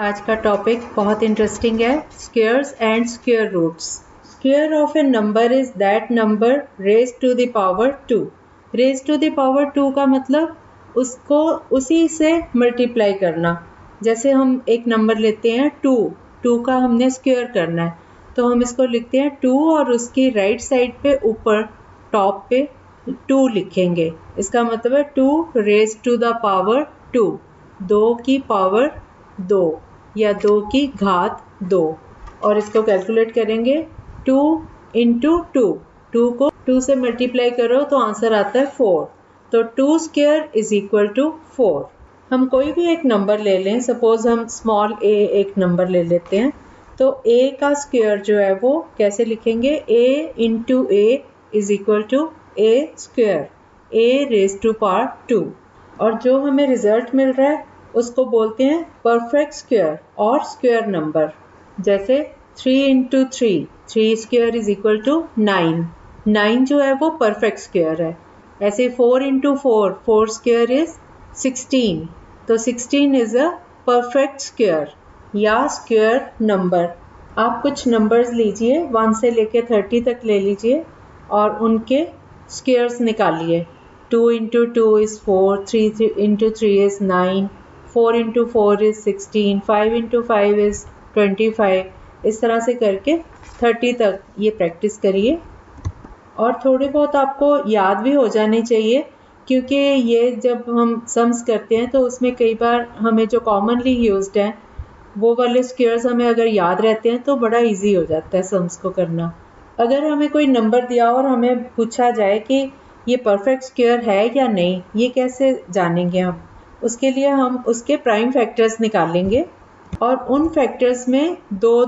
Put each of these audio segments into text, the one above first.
आज का टॉपिक बहुत इंटरेस्टिंग है, squares and square roots. Square of a number is that number raise to the power 2। Raise to the power 2 का मतलब उसको उसी से मल्टीप्लाई करना। जैसे हम एक नंबर लेते हैं 2 का हमने स्क्वेयर करना है, तो हम इसको लिखते हैं 2 और उसकी राइट साइड पे ऊपर टॉप पे 2 लिखेंगे। इसका मतलब है 2 रेज टू द पावर 2, 2 की पावर 2 या 2 की घात 2। और इसको कैलकुलेट करेंगे 2 इंटू 2 को 2 से मल्टीप्लाई करो तो आंसर आता है 4। तो 2 स्क्वेयर इज इक्वल टू 4। हम कोई भी एक नंबर ले लें, सपोज हम स्मॉल a एक नंबर ले लेते हैं, तो a का स्क्वेयर जो है वो कैसे लिखेंगे, a into a is equal to a square, a raise to power 2। और जो हमें रिजल्ट मिल रहा है उसको बोलते हैं परफेक्ट स्क्वेयर और स्क्वेयर नंबर। जैसे 3 into 3 square is equal to 9 जो है वो परफेक्ट स्क्वेयर है। ऐसे 4 इंटू 4 स्क्वेयर इज 16, तो 16 इज अ परफेक्ट स्क्वेयर या स्क्वेयर नंबर। आप कुछ नंबर्स लीजिए 1 से लेके 30 तक ले लीजिए और उनके स्क्वेयर्स निकालिए। 2 into 2 is 4, 3 into 3 is 9, 4 into 4 is 16, 5 into 5 is 25। इस तरह से करके 30 तक ये प्रैक्टिस करिए और थोड़े बहुत आपको याद भी हो जाने चाहिए, क्योंकि ये जब हम सम्स करते हैं तो उसमें कई बार हमें जो कॉमनली यूज्ड हैं वो वाले स्क्वेयर्स हमें अगर याद रहते हैं तो बड़ा इजी हो जाता है सम्स को करना। अगर हमें कोई नंबर दिया और हमें पूछा जाए कि ये परफेक्ट स्क्वेयर है या नहीं, ये कैसे जानेंगे हम? उसके लिए हम उसके प्राइम फैक्टर्स निकालेंगे और उन फैक्टर्स में दो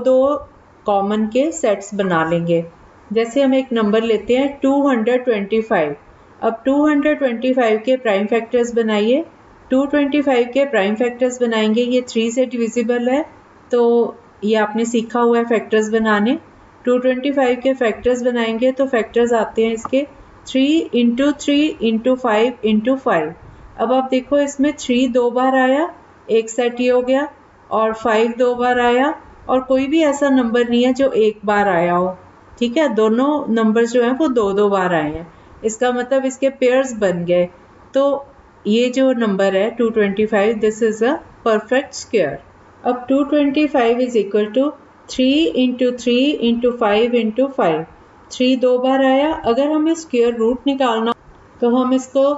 कॉमन के सेट्स बना लेंगे। जैसे हम एक नंबर लेते हैं 225। अब 225 के प्राइम फैक्टर्स बनाइए। 225 के प्राइम फैक्टर्स बनाएंगे, ये 3 से डिविजिबल है, तो ये आपने सीखा हुआ है फैक्टर्स बनाने। 225 के फैक्टर्स बनाएंगे तो फैक्टर्स आते हैं इसके 3 इंटू 3 इंटू 5 इंटू 5। अब आप देखो इसमें 3 2 बार आया, एक सेट ये हो गया, और 5 2 बार आया, और कोई भी ऐसा नंबर नहीं है जो एक बार आया हो। ठीक है, दोनों नंबर जो हैं वो 2 बार आए हैं, इसका मतलब इसके पेयर्स बन गए। तो ये जो नंबर है 225, this is a perfect square. अब 225 is equal to 3 into 3 into 5 into 5। 3 2 बार आया। अगर हमें स्क्वेयर रूट निकालना तो हम इसको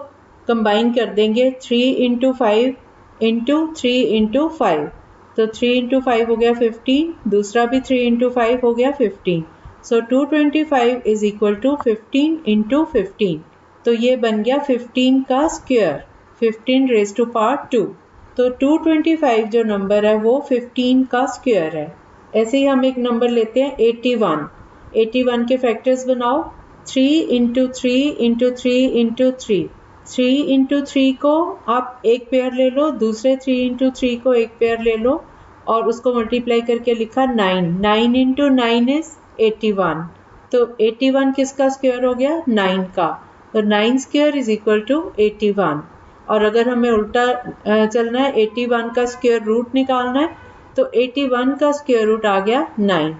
कंबाइन कर देंगे 3 इंटू 5 इंटू 3 इंटू 5। तो 3 इंटू 5 हो गया 15, दूसरा भी 3 इंटू 5 हो गया 15। सो 225 इज इक्वल टू 15 इंटू 15। तो ये बन गया 15 का स्क्वेयर, 15 रेज टू पावर 2। तो 225 जो नंबर है वो 15 का स्क्वेयर है। ऐसे ही हम एक नंबर लेते हैं 81। 81 के फैक्टर्स बनाओ। 3 इंटू 3 इंटू 3 इंटू 3। 3 इंटू 3 को आप एक पेयर ले लो, दूसरे 3 इंटू 3 को एक पेयर ले लो और उसको मल्टीप्लाई करके लिखा 9। 9 इंटू 9 इज 81। तो 81 किसका स्क्वेयर हो गया? 9 का। तो 9 स्क्वेयर इज इक्वल टू 81। और अगर हमें उल्टा चलना है, 81 का स्क्वेयर रूट निकालना है, तो 81 का स्क्वेयर रूट आ गया 9।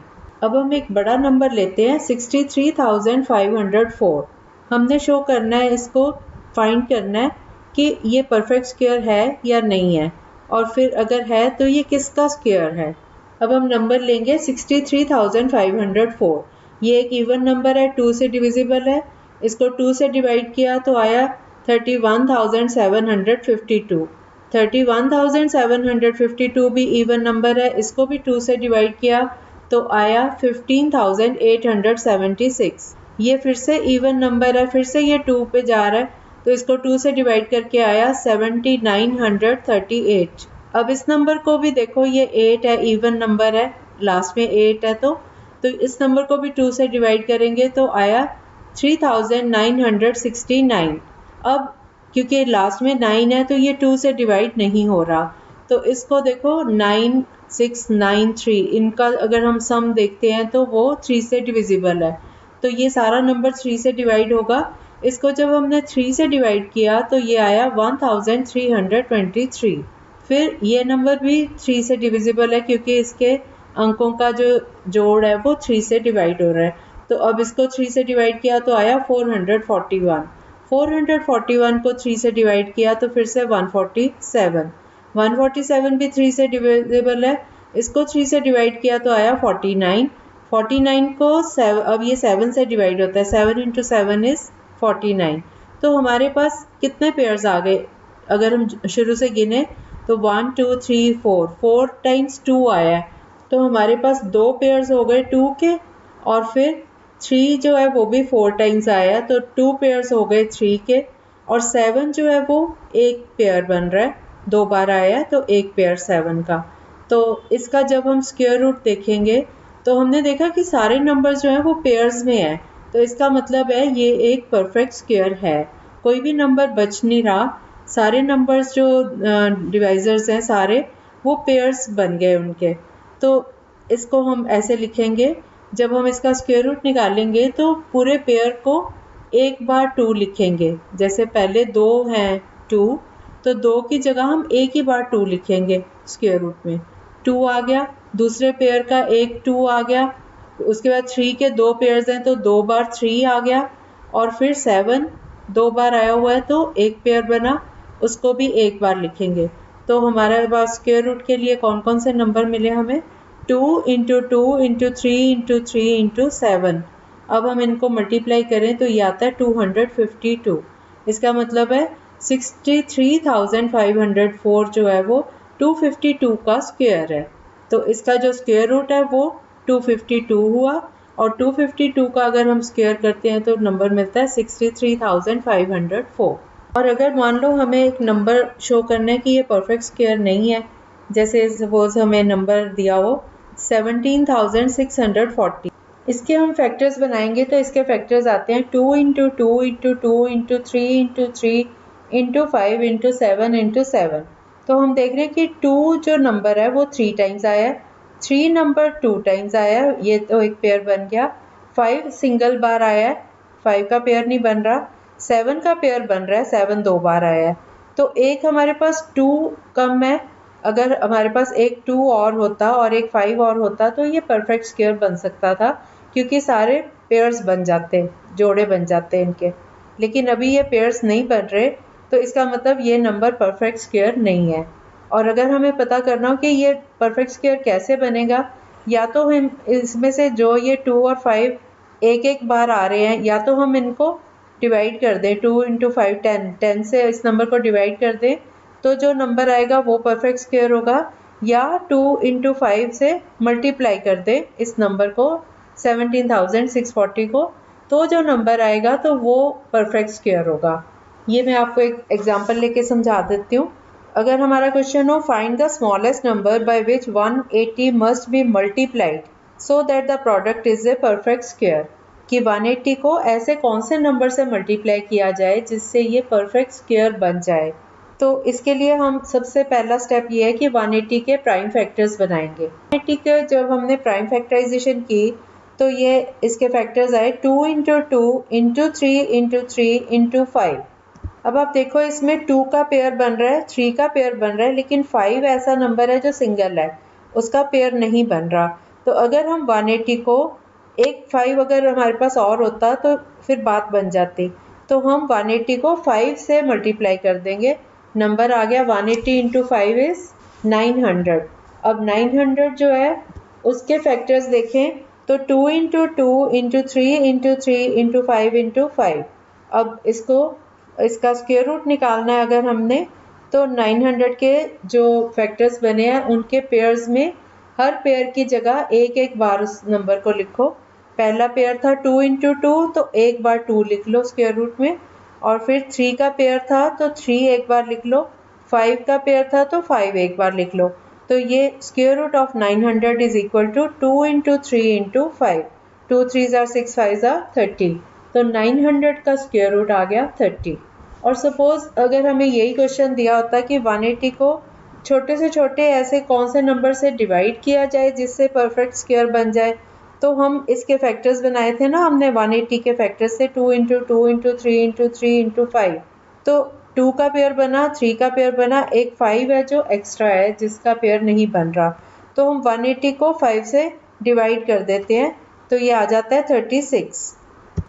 अब हम एक बड़ा नंबर लेते हैं 63,504। हमने शो करना है, इसको फाइंड करना है कि ये परफेक्ट स्क्वेयर है या नहीं है, और फिर अगर है तो ये किसका स्क्वेयर है। अब हम नंबर लेंगे 63,504। ये एक इवन नंबर है, 2 से डिविजिबल है। इसको 2 से डिवाइड किया तो आया 31,752। 31,752 भी इवन नंबर है, इसको भी 2 से डिवाइड किया तो आया 15,876। ये फिर से इवन नंबर है, फिर से ये 2 पे जा रहा है, तो इसको 2 से डिवाइड करके आया 7,938। अब इस नंबर को भी देखो, ये 8 है, इवन नंबर है, लास्ट में 8 है, तो इस नंबर को भी 2 से डिवाइड करेंगे तो आया 3,969। अब क्योंकि लास्ट में 9 है तो ये 2 से डिवाइड नहीं हो रहा, तो इसको देखो 9693, इनका अगर हम सम देखते हैं तो वो 3 से डिविजिबल है, तो ये सारा नंबर 3 से डिवाइड होगा। इसको जब हमने 3 से डिवाइड किया तो ये आया 1323। फिर ये नंबर भी 3 से डिविजिबल है क्योंकि इसके अंकों का जो जोड़ है वो 3 से डिवाइड हो रहा है। तो अब इसको 3 से डिवाइड किया तो आया 441। 441 को 3 से डिवाइड किया तो फिर से 147। 147 भी 3 से डिविजिबल है, इसको 3 से डिवाइड किया तो आया 49। 49 को अब ये 7 से डिवाइड होता है, 7 इंटू 7 इज़ 49। तो हमारे पास कितने पेयर्स आ गए? अगर हम शुरू से गिने तो 1 2 3 4, 4 टाइम्स 2 आया है, तो हमारे पास 2 पेयर्स हो गए 2 के, और फिर 3 जो है वो भी 4 टाइम्स आया, तो 2 पेयर्स हो गए 3 के, और 7 जो है वो एक पेयर बन रहा है, 2 बार आया है तो एक पेयर 7 का। तो इसका जब हम स्क्वायर रूट देखेंगे तो हमने देखा कि सारे नंबर्स जो हैं वो पेयर्स में हैं, तो इसका मतलब है ये एक परफेक्ट स्क्वायर है, कोई भी नंबर बच नहीं रहा, सारे नंबर्स जो डिवाइजर्स हैं सारे वो पेयर्स बन गए उनके। तो इसको हम ऐसे लिखेंगे, जब हम इसका स्क्वायर रूट निकालेंगे तो पूरे पेयर को एक बार 2 लिखेंगे, जैसे पहले 2 हैं 2, तो 2 की जगह हम एक ही बार 2 लिखेंगे स्क्वायर रूट में, 2 आ गया, दूसरे पेयर का एक 2 आ गया, उसके बाद 3 के 2 पेयर्स हैं तो 2 बार 3 आ गया, और फिर 7 2 बार आया हुआ है तो एक पेयर बना, उसको भी एक बार लिखेंगे। तो हमारे पास स्क्वायर रूट के लिए कौन कौन से नंबर मिले हमें? 2 इंटू 2 इंटू 3 इंटू 3 इंटू 7। अब हम इनको मल्टीप्लाई करें तो ये आता है 252। इसका मतलब है 63,504 जो है वो 252 का स्क्वायर है। तो इसका जो स्क्वायर रूट है वो 252 हुआ, और 252 का अगर हम स्क्वायर करते हैं तो नंबर मिलता है 63,504। और अगर मान लो हमें एक नंबर शो करना है कि ये परफेक्ट स्क्वायर नहीं है, जैसे सपोज हमें नंबर दिया हो 17,640, इसके हम फैक्टर्स बनाएंगे तो इसके फैक्टर्स आते हैं 2 into 2 into 2 into 3 into 3 into 5 into 7 into 7। तो हम देख रहे हैं कि 2 जो नंबर है वो 3 टाइम्स आया है, 3 नंबर 2 टाइम्स आया है, ये तो एक पेयर बन गया, 5 सिंगल बार आया है, 5 का पेयर नहीं बन रहा, 7 का पेयर बन रहा है, 7 2 बार आया है, तो एक हमारे पास 2 कम है, अगर हमारे पास एक 2 और होता और एक 5 और होता तो ये परफेक्ट स्क्वायर बन सकता था, क्योंकि सारे पेयर्स बन जाते, जोड़े बन जाते इनके, लेकिन अभी ये पेयर्स नहीं बन रहे, तो इसका मतलब ये नंबर परफेक्ट स्क्वायर नहीं है। और अगर हमें पता करना हो कि ये परफेक्ट स्क्वायर कैसे बनेगा, या तो हम इसमें से जो ये 2 और 5 एक एक बार आ रहे हैं, या तो हम इनको डिवाइड कर दें, 2 इंटू 5 10, 10 से इस नंबर को डिवाइड कर दें तो जो नंबर आएगा वो परफेक्ट स्क्वायर होगा, या 2 इंटू 5 से मल्टीप्लाई कर दें इस नंबर को 17,640 को, तो जो नंबर आएगा तो वो परफेक्ट स्क्वायर होगा। ये मैं आपको एक एग्जांपल लेके समझा देती हूँ। अगर हमारा क्वेश्चन हो find the smallest number by which 180 must be multiplied so that the product is a perfect square, कि 180 को ऐसे कौन से नंबर से मल्टीप्लाई किया जाए जिससे ये परफेक्ट स्क्वायर बन जाए। तो इसके लिए हम सबसे पहला स्टेप ये है कि 180 के प्राइम फैक्टर्स बनाएंगे। 180 के जब हमने प्राइम फैक्टराइजेशन की तो ये इसके फैक्टर्स आए 2 इंटू 2 इंटू 3 इंटू 3 इंटू 5। अब आप देखो इसमें 2 का पेयर बन रहा है, 3 का पेयर बन रहा है, लेकिन 5 ऐसा नंबर है जो सिंगल है, उसका पेयर नहीं बन रहा। तो अगर हम 180 को एक 5 अगर हमारे पास और होता तो फिर बात बन जाती, तो हम 180 को 5 से मल्टीप्लाई कर देंगे, नंबर आ गया 180 इंटू 5 इज 900। अब 900 जो है उसके फैक्टर्स देखें तो 2 into 2 into 3 into 3 into 5 into 5। अब इसका स्क्वायर रूट निकालना है अगर हमने, तो 900 के जो फैक्टर्स बने हैं उनके पेयर्स में हर पेयर की जगह एक एक बार उस नंबर को लिखो। पहला पेयर था 2 इंटू 2 तो एक बार 2 लिख लो स्क्वायर रूट में, और फिर 3 का पेयर था तो 3 एक बार लिख लो, 5 का पेयर था तो 5 एक बार लिख लो। तो ये square root of 900 is equal to 2 into 3 into 5, 2 3 are 6 5 are 30, तो 900 का स्क्वायर रूट आ गया 30। और सपोज अगर हमें यही क्वेश्चन दिया होता कि 180 को छोटे से छोटे ऐसे कौन से नंबर से डिवाइड किया जाए जिससे परफेक्ट स्क्वायर बन जाए, तो हम इसके फैक्टर्स बनाए थे ना हमने 180 के फैक्टर्स से 2 इंटू 2 इंटू 3 इंटू 3 इंटू 5। तो 2 का पेयर बना, 3 का पेयर बना, एक 5 है जो एक्स्ट्रा है जिसका पेयर नहीं बन रहा, तो हम 180 को 5 से डिवाइड कर देते हैं, तो ये आ जाता है 36।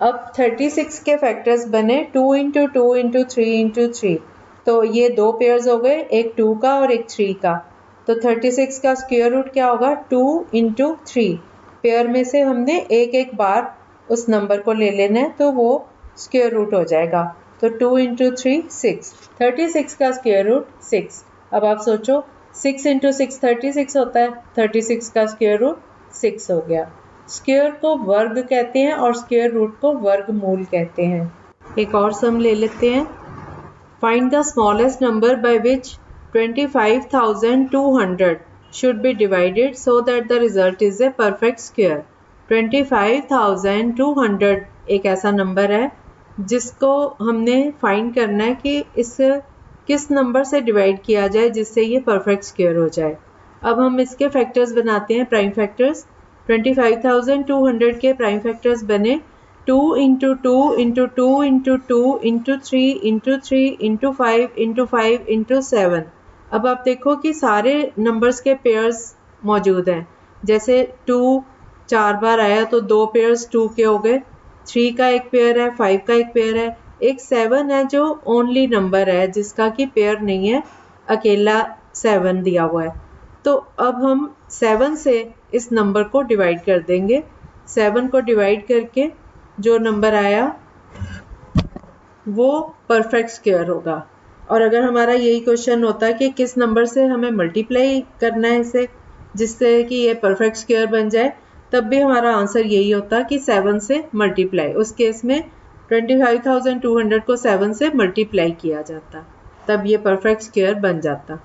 अब 36 के फैक्टर्स बने 2 इंटू 2 इंटू 3 इंटू 3, तो ये दो पेयर्स हो गए, एक 2 का और एक 3 का। तो 36 का स्क्वायर रूट क्या होगा, 2 इंटू 3। पेयर में से हमने एक एक बार उस नंबर को ले लेना है, तो वो स्क्वायर रूट हो जाएगा। तो 2 इंटू 3 6, 36 का स्क्वायर रूट 6। अब आप सोचो 6 इंटू 6 36 होता है, 36 का स्क्वायर रूट 6 हो गया। स्क्वायर को वर्ग कहते हैं और स्क्वायर रूट को वर्गमूल कहते हैं। एक और सम ले लेते हैं। Find the smallest number by which 25,200 should be divided so that the result is a perfect square। 25,200 एक ऐसा नंबर है जिसको हमने फाइंड करना है कि इसे किस नंबर से डिवाइड किया जाए जिससे ये परफेक्ट स्क्वायर हो जाए। अब हम इसके फैक्टर्स बनाते हैं, प्राइम फैक्टर्स। 25,200 के प्राइम फैक्टर्स बने 2 into 2 into 2 into 2 into 3 into 3 into 5 into 5 into 7। अब आप देखो कि सारे नंबर्स के पेयर्स मौजूद हैं। जैसे 2 4 बार आया तो दो पेयर्स 2 के हो गए, 3 का एक पेयर है, 5 का एक पेयर है, एक 7 है जो ओनली नंबर है जिसका कि पेयर नहीं है, अकेला 7 दिया हुआ है। तो अब हम 7 से इस नंबर को डिवाइड कर देंगे। 7 को डिवाइड करके जो नंबर आया वो परफेक्ट स्क्वायर होगा। और अगर हमारा यही क्वेश्चन होता कि किस नंबर से हमें मल्टीप्लाई करना है इसे जिससे कि ये परफेक्ट स्क्वायर बन जाए, तब भी हमारा आंसर यही होता कि 7 से मल्टीप्लाई। उस केस में 25,200 को 7 से मल्टीप्लाई किया जाता, तब ये परफेक्ट स्क्वायर बन जाता।